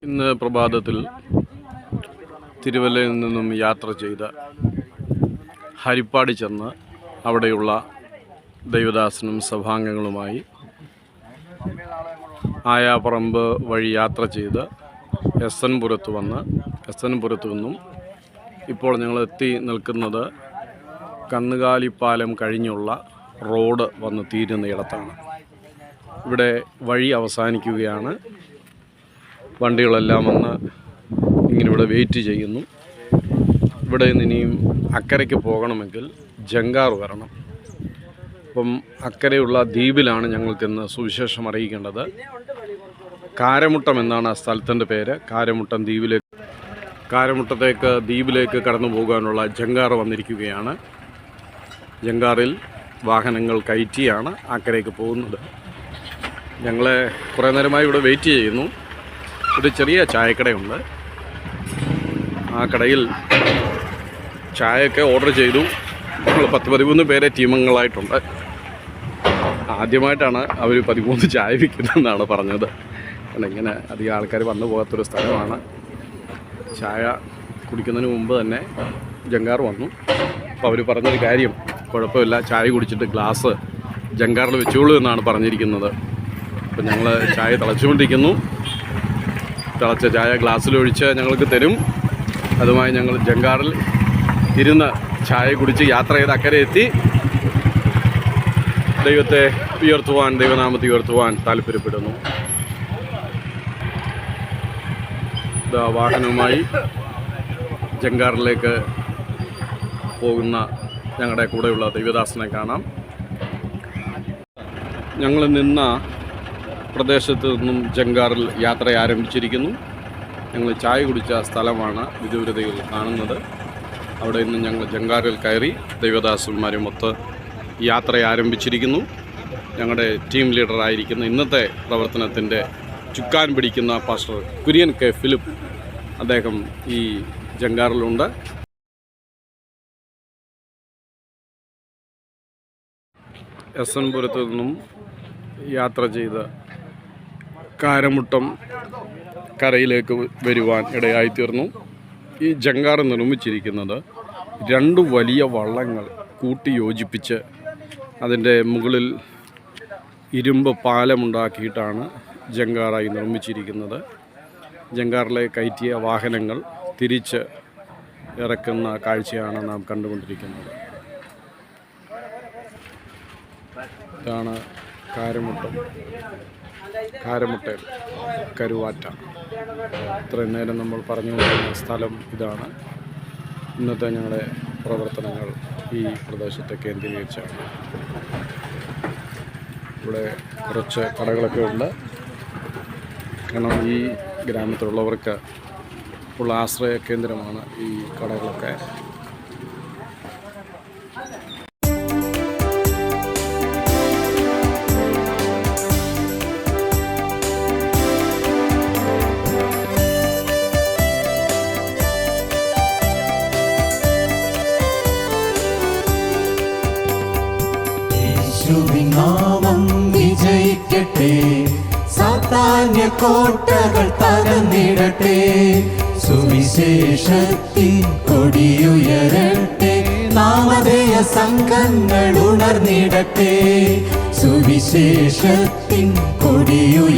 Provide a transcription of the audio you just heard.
ഇന്ന് പ്രഭാതത്തിൽ തിരുവല്ലയിൽ നിന്നും യാത്ര ചെയ്ത് ഹരിപ്പാട് ചെന്ന് അവിടെയുള്ള ദൈവദാസനും സഭാംഗങ്ങളുമായി ആയാപ്പറമ്പ് വഴി യാത്ര ചെയ്ത് എസ് എൻ പുരത്ത് വന്ന് എസ് എൻ പുരത്തു നിന്നും ഇപ്പോൾ ഞങ്ങൾ എത്തി നിൽക്കുന്നത് കന്നുകാലിപ്പാലം കഴിഞ്ഞുള്ള റോഡ് വന്ന് തീരുന്നയിടത്താണ്. ഇവിടെ വഴി അവസാനിക്കുകയാണ്. വണ്ടികളെല്ലാം വന്ന് ഇങ്ങനെ ഇവിടെ വെയിറ്റ് ചെയ്യുന്നു. ഇവിടെ നിന്ന് ഇനിയും അക്കരയ്ക്ക് പോകണമെങ്കിൽ ജങ്കാർ വരണം. അപ്പം അക്കരെയുള്ള ദ്വീപിലാണ് ഞങ്ങൾ ചെന്ന് സുവിശേഷം അറിയിക്കേണ്ടത്. കാരമുട്ടം എന്നാണ് ആ സ്ഥലത്തിൻ്റെ പേര്. കാരമുട്ടത്തേക്ക് ദ്വീപിലേക്ക് കടന്നു പോകാനുള്ള ജങ്കാർ വന്നിരിക്കുകയാണ്. ജങ്കാറിൽ വാഹനങ്ങൾ കയറ്റിയാണ് അക്കരയ്ക്ക് പോകുന്നത്. ഞങ്ങളെ കുറേ നേരമായി ഇവിടെ വെയിറ്റ് ചെയ്യുന്നു. ഒരു ചെറിയ ചായക്കടയുണ്ട്. ആ കടയിൽ ചായയൊക്കെ ഓർഡർ ചെയ്തു. ഞങ്ങൾ 10-13 പേരെ ടീമംഗങ്ങളായിട്ടുണ്ട്. ആദ്യമായിട്ടാണ് അവർ 13 ചായ വിൽക്കുന്നതെന്നാണ് പറഞ്ഞത്. കാരണം ഇങ്ങനെ അധികം ആൾക്കാർ വന്നു പോകാത്തൊരു സ്ഥലമാണ്. ചായ കുടിക്കുന്നതിന് മുമ്പ് തന്നെ ജങ്കാർ വന്നു. അപ്പോൾ അവർ പറഞ്ഞൊരു കാര്യം, കുഴപ്പമില്ല, ചായ കുടിച്ചിട്ട് ഗ്ലാസ് ജങ്കാറിൽ വെച്ചോളൂ എന്നാണ് പറഞ്ഞിരിക്കുന്നത്. അപ്പോൾ ഞങ്ങൾ ചായ തിളച്ചുകൊണ്ടിരിക്കുന്നു. തിളച്ച ചായ ഗ്ലാസ്സിലൊഴിച്ച് ഞങ്ങൾക്ക് തരും. അതുമായി ഞങ്ങൾ ജങ്കാറിൽ ഇരുന്ന് ചായ കുടിച്ച് യാത്ര ചെയ്ത് അക്കരെ എത്തി ദൈവത്തെ ഉയർത്തുവാൻ, ദൈവനാമത്തെ ഉയർത്തുവാൻ താല്പര്യപ്പെടുന്നു. വാഹനവുമായി ജങ്കാറിലേക്ക് പോകുന്ന ഞങ്ങളുടെ കൂടെയുള്ള ദൈവദാസനെ കാണാം. ഞങ്ങൾ നിന്ന പ്രദേശത്ത് നിന്നും ജങ്കാറിൽ യാത്ര ആരംഭിച്ചിരിക്കുന്നു. ഞങ്ങൾ ചായ കുടിച്ച സ്ഥലമാണ് വിദൂരതയിൽ കാണുന്നത്. അവിടെ നിന്ന് ഞങ്ങൾ ജങ്കാറിൽ കയറി ദൈവദാസന്മാരും മൊത്ത് യാത്ര ആരംഭിച്ചിരിക്കുന്നു. ഞങ്ങളുടെ ടീം ലീഡറായിരിക്കുന്ന ഇന്നത്തെ പ്രവർത്തനത്തിൻ്റെ ചുക്കാൻ പിടിക്കുന്ന പാസ്റ്റർ കുര്യൻ കെ ഫിലിപ്പ്, അദ്ദേഹം ഈ ജങ്കാറിലുണ്ട്. എസ് എൻ പുരത്തു നിന്നും യാത്ര ചെയ്ത് കാരമുട്ടം കരയിലേക്ക് വരുവാൻ ഇടയായിത്തീർന്നു. ഈ ജങ്കാർ നിർമ്മിച്ചിരിക്കുന്നത് 2 വലിയ വള്ളങ്ങൾ കൂട്ടി യോജിപ്പിച്ച് അതിൻ്റെ മുകളിൽ ഇരുമ്പ് പാലമുണ്ടാക്കിയിട്ടാണ് ജങ്കാറായി നിർമ്മിച്ചിരിക്കുന്നത്. ജങ്കാറിലെ കയറ്റിയ വാഹനങ്ങൾ തിരിച്ച് ഇറക്കുന്ന കാഴ്ചയാണ് നാം കണ്ടുകൊണ്ടിരിക്കുന്നത്. ഇതാണ് കാരമുട്ടയിൽ കരുവാറ്റ. ഇത്രയും നേരം നമ്മൾ പറഞ്ഞുകൊണ്ടിരുന്ന സ്ഥലം ഇതാണ്. ഇന്നത്തെ ഞങ്ങളുടെ പ്രവർത്തനങ്ങൾ ഈ പ്രദേശത്തെ കേന്ദ്രീകരിച്ചാണ്. ഇവിടെ കുറച്ച് കടകളൊക്കെ ഉണ്ട്. കാരണം ഈ ഗ്രാമത്തിലുള്ളവർക്ക് ഉള്ള ആശ്രയ കേന്ദ്രമാണ് ഈ കടകളൊക്കെ. നാമം വിജയിക്കട്ടെ, സാത്താന്യ കോട്ടകൾ തകർന്നിടട്ടെ, സുവിശേഷത്തിൻ കൊടിയുയരട്ടെ, നാമധേയ സംഘങ്ങൾ ഉണർന്നിടട്ടെ, സുവിശേഷത്തിൻ കൊടിയുയരട്ടെ.